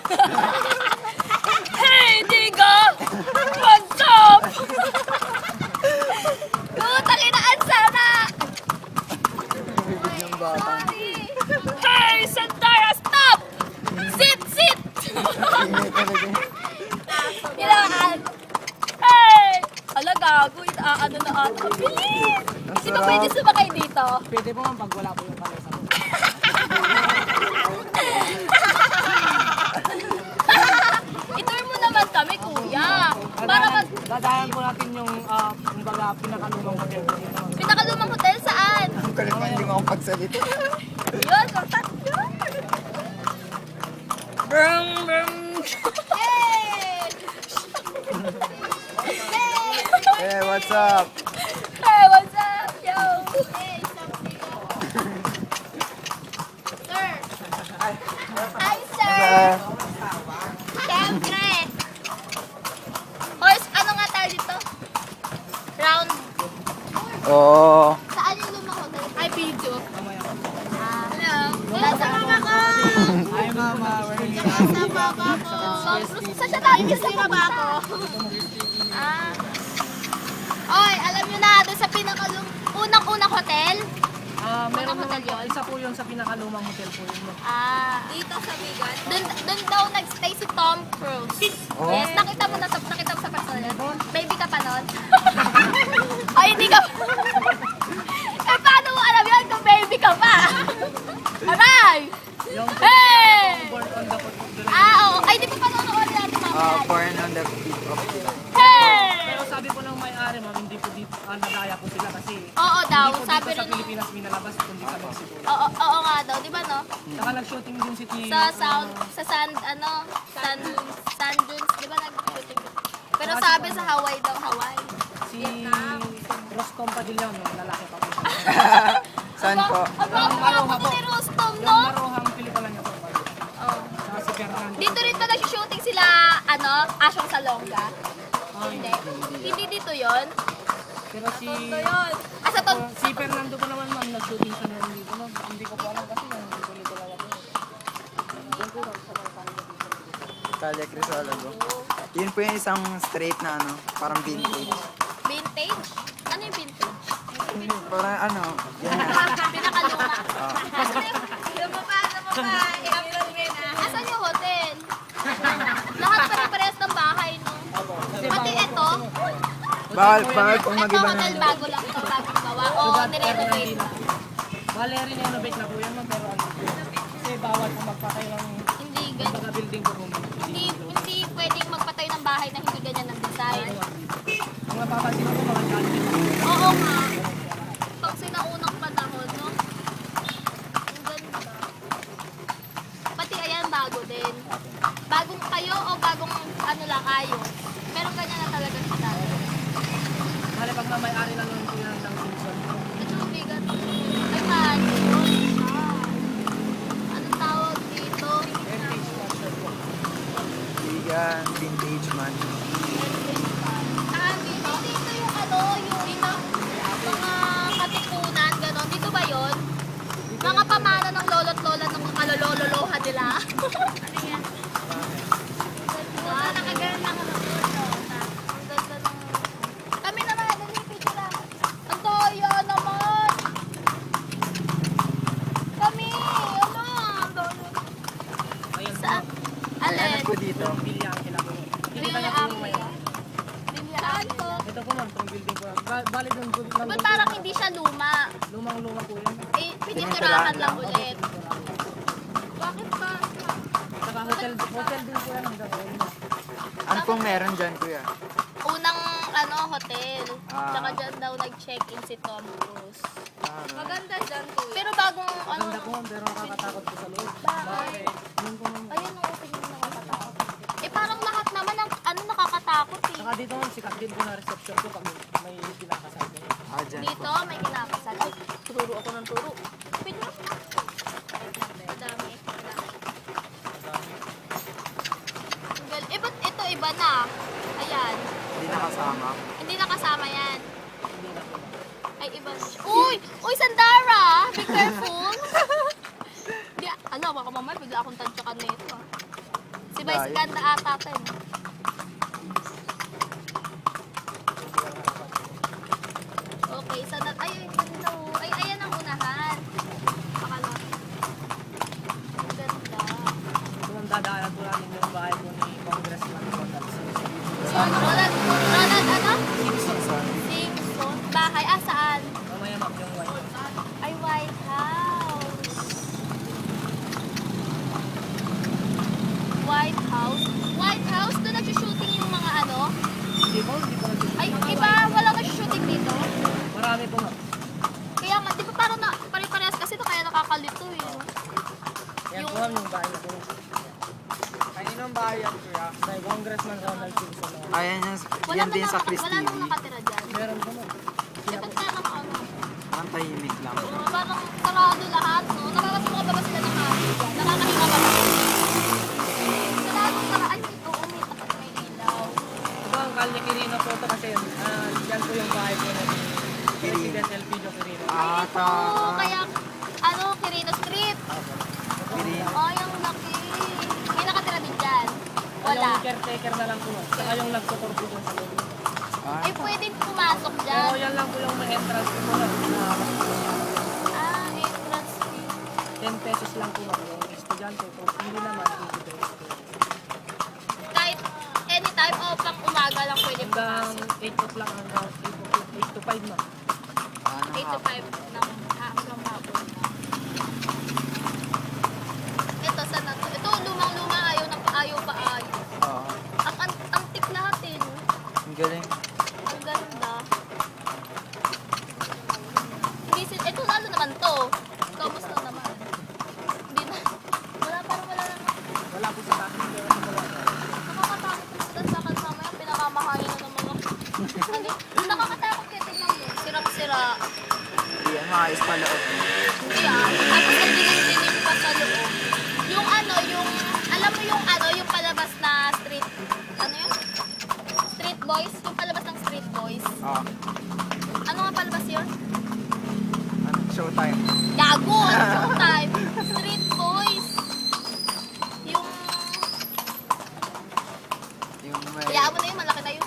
Hey, Digo! What's up? Takinaan sana! Sorry! Hey, Sandara, stop! Sit! Kailangan! Hey! Ala, gago. Ano na ata. Bilis! Sino pwede sumakay dito? Pwede po pag wala po yung kalesa. I-tour mo naman kami, kuya. Para Dadayan po natin yung kumbaga pinakalumang hotel po dito. Pinakalumang hotel saan? Ang kulit na hindi mo ako pagsalita. Yun, kontak yun. Brum, brum. Hey! Hey, what's up? Hey, what's up, yo? Hey, sir. Hi, sir. Siyempre. Horse, ano nga tayo dito? Round. Oo. Saan yung lumang hotel? Ay, video. Hello. Sa mama ko. Hi mama, where are you? Sa mama ko. Saan siya tayo? Kasi ba ako? Oy, alam nyo na, doon sa unang-unang hotel? Meron Unang hotel naman po, yun? isa po yun sa pinakalumang hotel po yun. Dito sa Bigan? Doon daw nag-stay si Tom Cruise. Oh? Yes, nakita mo sa personal. Baby ka pa nun? Ay, hindi ka pa. Eh, paano mo alam yun kung baby ka pa? Aray! Yung Hey! born on the foot of the Oo. Ay, di pa panonood natin mamaya. Born on the feet of the... Hey! Pero sabi po ng may-ari ma'am, hindi po dito, nagaya po sila kasi Oo daw, hindi po sabi dito sa rin. Pilipinas minalabas kundi sa Mexico. Oo nga daw, di ba no? Saka nag-shooting din si T. Sa sand dunes, di ba nag-shooting? Pero sabi sa Hawaii daw, Hawaii. Si Rostom Padilla, yung lalaki pa po siya. Saan po? Ang mga po ni Rostom, Yung no? maruhang pelikula niya po. Oh. Saka si Fernando. Dito rin ba nag-shooting sila, Asyong Salonga? Hindi. Hindi dito yon. Pero si... Sa to. Si Fernando po naman ma'am, nag-shooting siya noon dito. No? Hindi ko po alam kasi yung pelikula niya po. Yan po lang sa mga Calle Crisologo. Yun po yung isang straight na parang vintage. Vintage? Ano yung vintage? Parang yan na. Pinakaluma. Asan yung hotel? Lahat pare-parehas ng bahay, no? Pati ito. Bawal kung Ito mag-iba hotel na. bago lang ito, bagong gawa. O, nirenovate. Bale, rin-renovate na po yan ma'am, pero kasi bawal po magpatay ng Hindi ganyan. mga building po kung Hindi pwedeng magpatay ng bahay na hindi ganyan ang design. mga papansin ko mga gadget. Oo nga. Pag sinaunang panahon, no? Ang ganda. Pati ayan, bago din. Bagong kayo o bagong lang ayos. Pero ganyan na talaga siya dati. Bale, pag may-ari na nun po yan ng Simpson. Ito bigat. Ay man. Anong tawag dito? Heritage structure po. Vegan, vintage man. Dito yung mga katipunan, gano'n. Dito ba yon? Mga pamana ng lolo't lola ng mga kalolololoha nila. Ano yan? Nakaganda ng kami naman, dali, picture lang. Ang toyo naman. Kami, ang toyo. Ayun po. Saan? Alin? Ano po dito? Bilyang sila po. Kita niya po yung may-ari. Saan to? Ito po ma'am, itong building po. Bale doon po. Ba't parang hindi siya luma? Lumang-luma po yun. Eh, pininturahan lang ulit. Bakit ba? Saka hotel din po yan ang gagawin. Ano pong meron dyan, kuya? Unang hotel. Tsaka dyan daw nag-check-in si Tom Cruise. Maganda dyan, kuya. Pero bagong Maganda po, pero nakakatakot po sa loob. Bakit? Yun po ma'am. Ayun ang opinion na nakakatakot. Eh parang lahat naman ng nakakatakot eh. Saka dito ma'am, sikat din po na reception ko pag may pinakasal ko. Dyan Dito po. may kinakasal. Ay, turo ako ng turo. Pwede na. Madami. Eh, ba't ito iba na? Ayan. Hindi nakasama. Hindi nakasama yan. Ay, iba na siya. Uy! Uy, Sandara! Be careful! Di, baka mamaya bigla akong tansyakan nito ah. Si Vice Layo. ganda ata ito. eh. Okay, sana... Ay, ganda oh. Ay, ayan ang unahan. Akala. Ang ganda. Ito ang dadaanan po namin yung bahay po ni Congressman Ronald Simpson. Ronald ano? Simpson. Simpson. Bahay. Ah, saan? Mamaya ma'am yung white. Ay, White House. White House? White House? Doon nag-shooting yung mga ano? Hindi po nagsusunod. Ay, iba, walang nag-shooting dito. Marami po ma'am. Kaya nga, di ba parang na, pare-parehas kasi na kaya nakakalito eh. Yan Yung- po ma'am yung bahay na po. Kanino ang bahay yan, kuya? Kay Congressman Ronald Simpson. Ayan yan din sa Chris Wala TV. nang nakatira dyan. Meron po ma'am. Eh, ba't kaya ano? Ang tahimik lang. Parang sarado lahat, no? Nakakasuka ba sila ng hangin dyan? Nakakahinga ba ba? Sarado para, ay, oo, may tapat may ilaw. Ito ang Calle Quirino po ito kasi yan po yung bahay po ng President Elpidio Quirino. Ah, Oo, kaya, ano, Quirino Street. Quirino. Ay, ang laki. May nakatira din dyan. Wala. Yung caretaker na lang po ma'am. Saka yung nagtutor po dun sa loob. Ah, Ay, pwedeng pumasok dyan. Pero yan lang po yung may entrance po ma'am. Ah, entrance fee. 10 pesos lang po ma'am. Yung estudyante po. Hindi naman 20 pesos po. Kahit anytime o pang umaga lang pwede Hanggang pumasok. 8 o'clock hanggang 8 to 5 ma'am. 8 to 5 ng hanggang hapon. Ito, saan na to? Ito, lumang-luma, ayaw pa ayaw. Oo. Ang antik lahat eh. no? Ang galing. Ang ganda. Ito lalo naman to. Kamusta naman? Hindi na. Parang wala naman. Wala po sa bahay. Pero sa baba. Nakakatakot sa sakal sama yung pinamamahayan na ng mga... Hindi, nakakatakot kaya tingnan mo. Sirap-sira. Yan, maayos pa loob. Hindi ah. Tapos nagdilim-dilim pa sa loob. Yung ano, yung... Alam mo yung ano, yung palabas na street... Ano yun? Street Boys? Yung palabas ng Street Boys. Oo. Ano nga palabas yun? Ano, showtime. Gago! Showtime! Street Boys! Yung... Yung may... Hayaan mo na yun, malaki na yun.